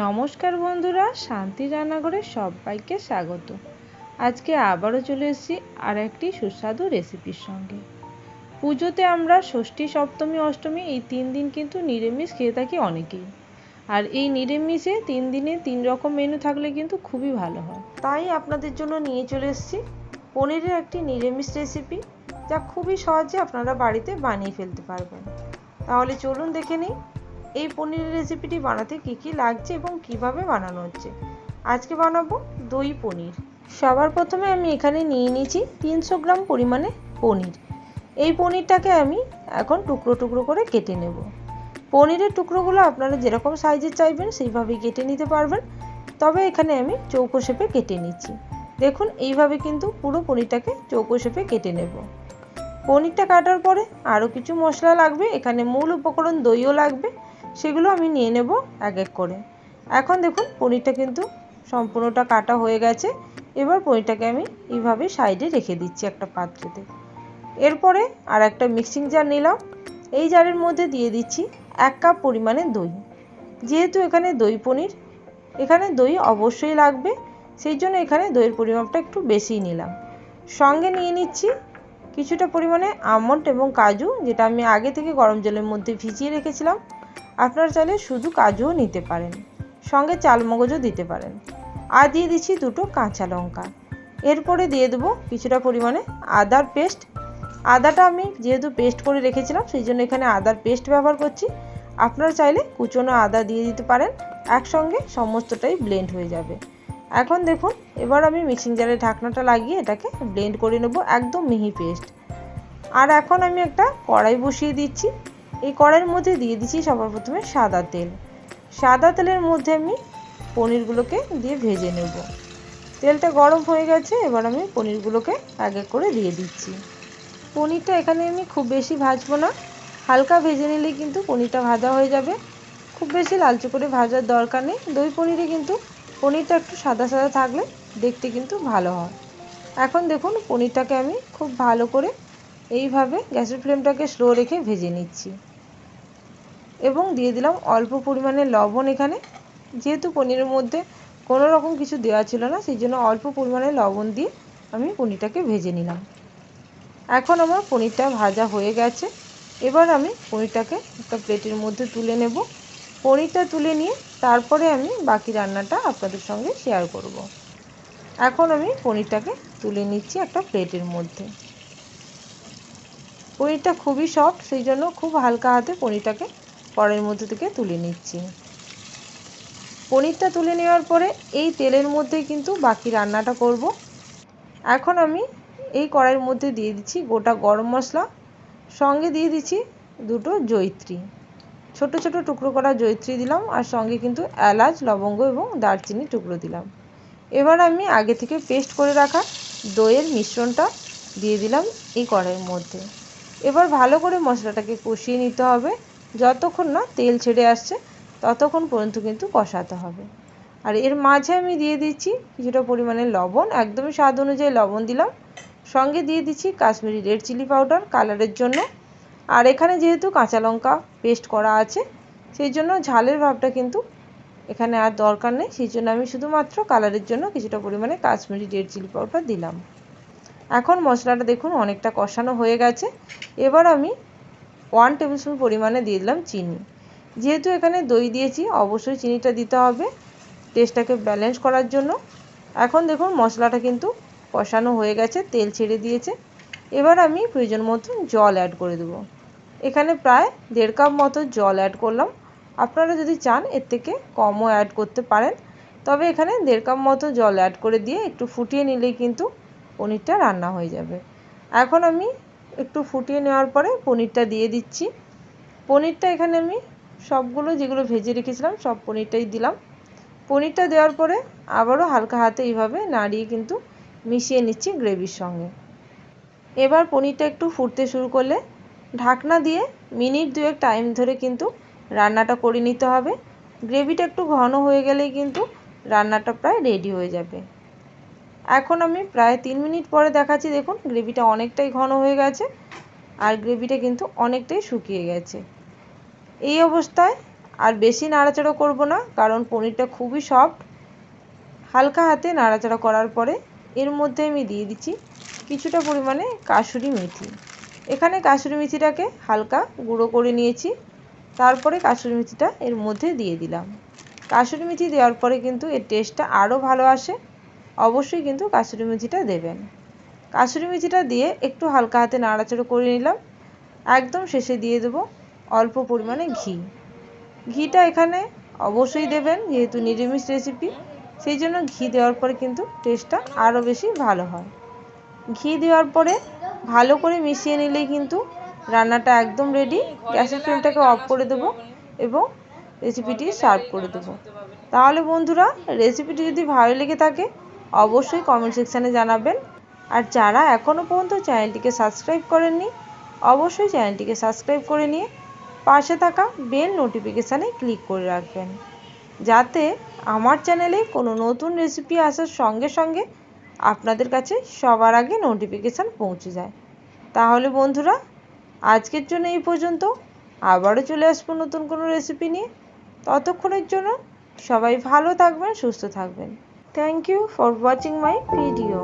নমস্কার বন্ধুরা, শান্তি রান্নাঘরে সবাইকে স্বাগত। আজকে আবারও চলে এসেছি আর একটি সুস্বাদু রেসিপির সঙ্গে। পুজোতে আমরা ষষ্ঠী, সপ্তমী, অষ্টমী এই 3 দিন কিন্তু নিরামিষ খেয়ে থাকি অনেকেই। আর এই নিরামিষে 3 দিনে 3 রকম মেনু থাকলে কিন্তু খুবই ভালো হয়। তাই আপনাদের জন্য নিয়ে চলে এসেছি পনিরের একটি নিরামিষ রেসিপি, যা খুবই সহজে আপনারা বাড়িতে বানিয়ে ফেলতে পারবেন। তাহলে চলুন দেখে নিই এই পনিরের রেসিপিটি বানাতে কী কী লাগছে এবং কিভাবে বানানো হচ্ছে। আজকে বানাবো দই পনির। সবার প্রথমে আমি এখানে নিয়ে নিয়েছি 300 গ্রাম পরিমাণে পনির। এই পনিরটাকে আমি এখন টুকরো টুকরো করে কেটে নেব। পনিরের টুকরোগুলো আপনারা যেরকম সাইজের চাইবেন সেইভাবেই কেটে নিতে পারবেন, তবে এখানে আমি চৌকো শেপে কেটে নিচ্ছি। দেখুন, এইভাবে কিন্তু পুরো পনিরটাকে চৌকো শেপে কেটে নেব। পনিরটা কাটার পরে আরও কিছু মশলা লাগবে। এখানে মূল উপকরণ দইও লাগবে, সেগুলো আমি নিয়ে নেব এক এক করে। এখন দেখুন, পনিরটা কিন্তু সম্পূর্ণটা কাটা হয়ে গেছে। এবার পনিরটাকে আমি এইভাবে সাইডে রেখে দিচ্ছি একটা পাত্রেতে। এরপরে আর একটা মিক্সিং জার নিলাম। এই জারের মধ্যে দিয়ে দিচ্ছি 1 কাপ পরিমাণে দই। যেহেতু এখানে দই পনির, এখানে দই অবশ্যই লাগবে, সেই জন্য এখানে দইয়ের পরিমাপটা একটু বেশিই নিলাম। সঙ্গে নিয়ে নিচ্ছি কিছুটা পরিমাণে আমন্ড এবং কাজু, যেটা আমি আগে থেকে গরম জলের মধ্যে ভিজিয়ে রেখেছিলাম। আপনারা চাইলে শুধু কাজুও নিতে পারেন, সঙ্গে চালমগজও দিতে পারেন। আর দিয়ে দিচ্ছি 2টো কাঁচা লঙ্কা। এরপরে দিয়ে দেবো কিছুটা পরিমাণে আদার পেস্ট। আদাটা আমি যেহেতু পেস্ট করে রেখেছিলাম, সেই জন্য এখানে আদার পেস্ট ব্যবহার করছি। আপনারা চাইলে কুচনো আদা দিয়ে দিতে পারেন, একসঙ্গে সমস্তটাই ব্লেন্ড হয়ে যাবে। এখন দেখুন, এবার আমি মিক্সিং জারের ঢাকনাটা লাগিয়ে এটাকে ব্লেন্ড করে নেব, একদম মিহি পেস্ট। আর এখন আমি একটা কড়াই বসিয়ে দিচ্ছি। এই কড়াইয়ের মধ্যে দিয়ে দিচ্ছি সবার প্রথমে সাদা তেল। সাদা তেলের মধ্যে আমি পনিরগুলোকে দিয়ে ভেজে নেব। তেলটা গরম হয়ে গেছে, এবার আমি পনিরগুলোকে এক এক করে দিয়ে দিচ্ছি। পনিরটা এখানে আমি খুব বেশি ভাজবো না, হালকা ভেজে নিলেই কিন্তু পনিরটা ভাজা হয়ে যাবে। খুব বেশি লালচে করে ভাজার দরকার নেই। দই পনিরে কিন্তু পনিরটা একটু সাদা সাদা থাকলে দেখতে কিন্তু ভালো হয়। এখন দেখুন, পনিরটাকে আমি খুব ভালো করে এইভাবে গ্যাসের ফ্লেমটাকে স্লো রেখে ভেজে নিচ্ছি এবং দিয়ে দিলাম অল্প পরিমাণে লবণ। এখানে যেহেতু পনিরের মধ্যে কোনো রকম কিছু দেওয়া ছিল না, সেই জন্য অল্প পরিমাণে লবণ দিয়ে আমি পনিরটাকে ভেজে নিলাম। এখন আমার পনিরটা ভাজা হয়ে গেছে। এবার আমি পনিরটাকে একটা প্লেটের মধ্যে তুলে নেব। পনিরটা তুলে নিয়ে তারপরে আমি বাকি রান্নাটা আপনাদের সঙ্গে শেয়ার করব। এখন আমি পনিরটাকে তুলে নিচ্ছি একটা প্লেটের মধ্যে। পনিরটা খুবই সফট, সেই জন্য খুব হালকা হাতে পনিরটাকে কড়াইয়ের মধ্যে থেকে তুলে নিচ্ছি। পনিরটা তুলে নেওয়ার পরে এই তেলের মধ্যেই কিন্তু বাকি রান্নাটা করব। এখন আমি এই কড়াইয়ের মধ্যে দিয়ে দিচ্ছি গোটা গরম মশলা, সঙ্গে দিয়ে দিচ্ছি 2টো জয়িত্রী, ছোট ছোট টুকরো করা জয়িত্রী দিলাম, আর সঙ্গে কিন্তু এলাচ, লবঙ্গ এবং দারচিনি টুকরো দিলাম। এবার আমি আগে থেকে পেস্ট করে রাখা দইয়ের মিশ্রণটা দিয়ে দিলাম এই কড়াইয়ের মধ্যে। এবার ভালো করে মশলাটাকে কষিয়ে নিতে হবে। যতক্ষণ না তেল ছেড়ে আসছে ততক্ষণ পর্যন্ত কিন্তু কষাতে হবে। আর এর মাঝে আমি দিয়ে দিচ্ছি কিছুটা পরিমাণে লবণ, একদমই স্বাদ অনুযায়ী লবণ দিলাম। সঙ্গে দিয়ে দিচ্ছি কাশ্মীরি রেড চিলি পাউডার কালারের জন্য। আর এখানে যেহেতু কাঁচা লঙ্কা পেস্ট করা আছে, সেই জন্য ঝালের ভাবটা কিন্তু এখানে আর দরকার নেই, সেই জন্য আমি শুধুমাত্র কালারের জন্য কিছুটা পরিমাণে কাশ্মীরি রেড চিলি পাউডার দিলাম। এখন মশলাটা দেখুন অনেকটা কষানো হয়ে গেছে। এবার আমি 1 টেবিল স্পুন পরিমাণে দিয়ে দিলাম চিনি। যেহেতু এখানে দই দিয়েছি, অবশ্যই চিনিটা দিতে হবে টেস্টটাকে ব্যালেন্স করার জন্য। এখন দেখুন মশলাটা কিন্তু কষানো হয়ে গেছে, তেল ছেড়ে দিয়েছে। এবার আমি প্রয়োজন মতো জল অ্যাড করে দেবো। এখানে প্রায় 1.5 কাপ মতো জল অ্যাড করলাম। আপনারা যদি চান এর থেকে কমও অ্যাড করতে পারেন, তবে এখানে 1.5 কাপ মতো জল অ্যাড করে দিয়ে একটু ফুটিয়ে নিলেই কিন্তু পনিরটা রান্না হয়ে যাবে। এখন আমি একটু ফুটিয়ে নেওয়ার পরে পনিরটা দিয়ে দিচ্ছি। পনিরটা এখানে আমি সবগুলো যেগুলো ভেজে রেখেছিলাম সব পনিরটাই দিলাম। পনিরটা দেওয়ার পরে আবারও হালকা হাতে এইভাবে নাড়িয়ে কিন্তু মিশিয়ে নিচ্ছি গ্রেভির সঙ্গে। এবার পনিরটা একটু ফুটতে শুরু করলে ঢাকনা দিয়ে মিনিট 2 টাইম ধরে কিন্তু রান্নাটা করে নিতে হবে। গ্রেভিটা একটু ঘন হয়ে গেলেই কিন্তু রান্নাটা প্রায় রেডি হয়ে যাবে। এখন আমি প্রায় 3 মিনিট পরে দেখাচ্ছি। দেখুন গ্রেভিটা অনেকটাই ঘন হয়ে গেছে আর গ্রেভিটা কিন্তু অনেকটাই শুকিয়ে গেছে। এই অবস্থায় আর বেশি নাড়াচাড়া করব না, কারণ পনিরটা খুবই সফট। হালকা হাতে নাড়াচাড়া করার পরে এর মধ্যে আমি দিয়ে দিচ্ছি কিছুটা পরিমাণে কাসুরি মেথি। এখানে কাসুরি মেথিটাকে হালকা গুঁড়ো করে নিয়েছি, তারপরে কাসুরি মেথিটা এর মধ্যে দিয়ে দিলাম। কাসুরি মেথি দেওয়ার পরে কিন্তু এর টেস্টটা আরও ভালো আসে। অবশ্যই কিন্তু কাসুরি মেথিটা দেবেন। কাসুরি মেথিটা দিয়ে একটু হালকা হাতে নাড়াচাড়া করে নিলাম। একদম শেষে দিয়ে দেবো অল্প পরিমাণে ঘি। ঘিটা এখানে অবশ্যই দেবেন, যেহেতু নিরামিষ রেসিপি, সেই জন্য ঘি দেওয়ার পরে কিন্তু টেস্টটা আরও বেশি ভালো হয়। ঘি দেওয়ার পরে ভালো করে মিশিয়ে নিলেই কিন্তু রান্নাটা একদম রেডি। গ্যাসের ফ্লেমটাকে অফ করে দেবো এবং রেসিপিটি সার্ভ করে দেবো। তাহলে বন্ধুরা, রেসিপিটি যদি ভালো লেগে থাকে অবশ্যই কমেন্ট সেকশানে জানাবেন। আর যারা এখনও পর্যন্ত চ্যানেলটিকে সাবস্ক্রাইব করেননি, অবশ্যই চ্যানেলটিকে সাবস্ক্রাইব করে নিয়ে পাশে থাকা বেল নোটিফিকেশানে ক্লিক করে রাখবেন, যাতে আমার চ্যানেলে কোনো নতুন রেসিপি আসার সঙ্গে সঙ্গে আপনাদের কাছে সবার আগে নোটিফিকেশান পৌঁছে যায়। তাহলে বন্ধুরা, আজকের জন্য এই পর্যন্ত। আবারও চলে আসবো নতুন কোনো রেসিপি নিয়ে। ততক্ষণের জন্য সবাই ভালো থাকবেন, সুস্থ থাকবেন। Thank you for watching my video.